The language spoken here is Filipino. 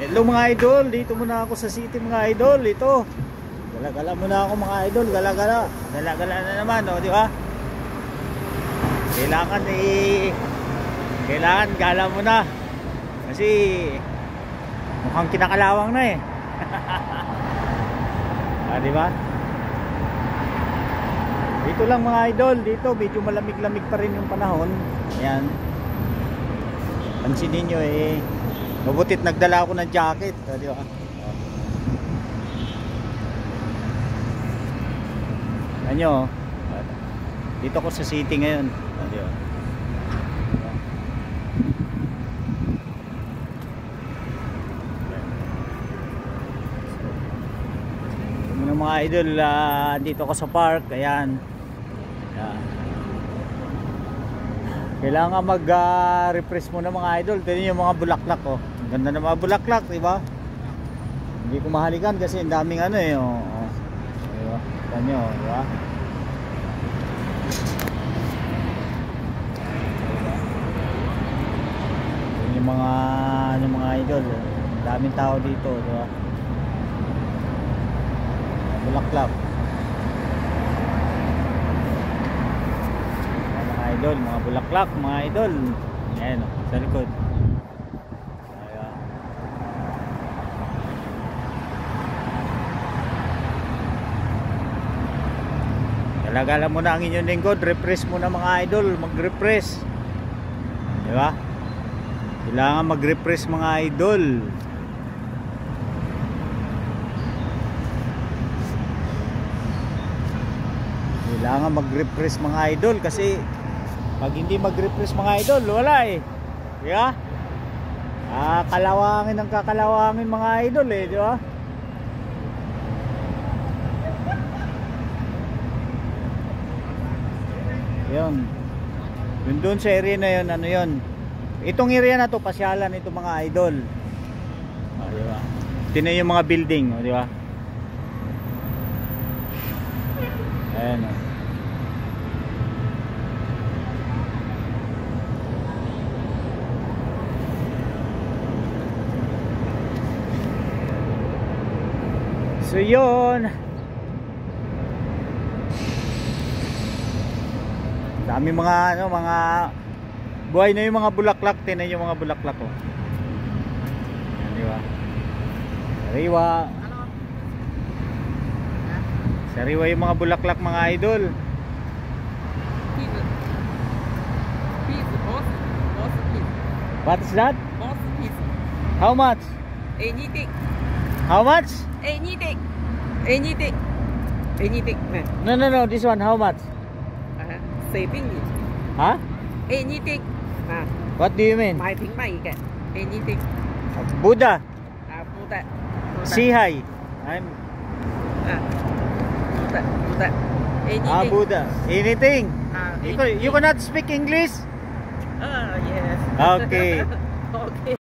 Hello mga idol, dito muna ako sa city mga idol. Ito, gala-gala muna ako mga idol. Gala-gala na naman, di ba? Kailangan gala muna. Kasi mukhang kinakalawang na eh. Di ba? Dito lang mga idol, dito medyo malamig-lamig pa rin yung panahon. Ayan. Pansinin nyo eh, mabutit nagdala ako ng jacket, di ba? Ano? Dito ko sa city ngayon, di ba? Mga idol, dito ko sa park, ayan. Kailangan mag-refresh muna mga idol. Tingnan yung mga bulaklak, oh. Ang ganda ng mga bulaklak, di ba? Hindi ko mahalikan kasi ang daming ano eh, oh. Di ba? Tingnan nyo, di ba? Yung mga idol, ang daming tao dito, di ba? Bulaklak. Mga idol, mga bulaklak, mga idol. Ayan, sa likod. Ayan. Galagala muna ang inyong lingkod. Refresh muna mga idol. Mag-refresh. Di ba? Kailangan mag-refresh mga idol. Kailangan mag-refresh mga idol kasi pag hindi mag-refresh mga idol, wala eh. Di ba? Kalawangin ang kakalawangin mga idol eh, di ba? Yun. Yun doon sa area na yun, ano yun? Itong area na to, pasyalan ito mga idol. Di ba? Tingnan yung mga building, di ba? Ayan o. So yun, dami mga ano, mga buhay na yung mga bulaklak. Tingnan yung mga bulaklak ko. Di ba? Sariwa. Sariwa yung mga bulaklak mga idol. What is that? How much? Anything. How much? Anything. Anything. Anything. No. This one, how much? Saving it. Huh? Anything. What do you mean? Anything. Buddha. Buddha. Say hi. I'm Buddha. Anything. Buddha. Anything. Anything. You cannot speak English? Yes. Okay. Okay.